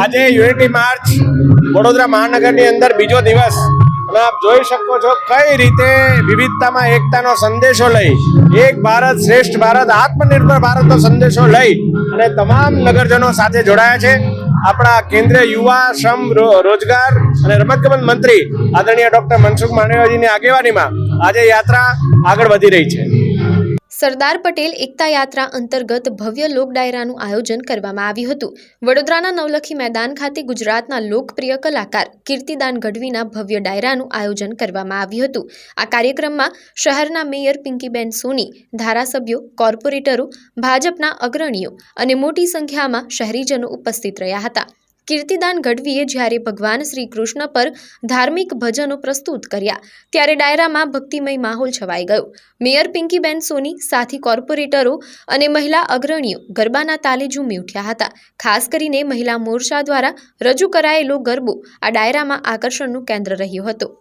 આજે unity March Vadodara મહાનગરની અંદર બીજો દિવસ અને આપ જોઈ શકો છો કઈ રીતે વિવિધતામાં એકતાનો સંદેશો લઈ એક ભારત શ્રેષ્ઠ ભારત આત્મનિર્ભર ભારતનો સંદેશો લઈ અને તમામ નગરજનો સાથે જોડાયા છે. આપણા કેન્દ્રીય યુવા શ્રમ રોજગાર અને રમતગમત મંત્રી આદરણીય ડોક્ટર મનસુખ માંડવિયાજીની આગેવાનીમાં આજે યાત્રા આગળ વધી રહી છે. સરદાર પટેલ એકતા યાત્રા અંતર્ગત ભવ્ય લોક ડાયરાનું આયોજન કરવામાં આવ્યું હતું. વડોદરાના નવલખી મેદાન ખાતે ગુજરાતના લોકપ્રિય કલાકાર કીર્તિદાન ગઢવીના ભવ્ય ડાયરાનું આયોજન કરવામાં આવ્યું હતું. આ કાર્યક્રમમાં શહેરના મેયર પિંકીબેન સોની, ધારાસભ્યો, કોર્પોરેટરો, ભાજપના અગ્રણીઓ અને મોટી સંખ્યામાં શહેરીજનો ઉપસ્થિત રહ્યા હતા. કીર્તિદાન ગઢવીએ જ્યારે ભગવાન શ્રી કૃષ્ણ પર ધાર્મિક ભજનો પ્રસ્તુત કર્યા ત્યારે ડાયરામાં ભક્તિમય માહોલ છવાઈ ગયો. મેયર પિંકીબેન સોની, સાથી કોર્પોરેટરો અને મહિલા અગ્રણીઓ ગરબાના તાલે ઝૂમી ઉઠ્યા હતા. ખાસ કરીને મહિલા મોરચા દ્વારા રજૂ કરાયેલો ગરબો આ ડાયરામાં આકર્ષણનું કેન્દ્ર રહ્યો હતો.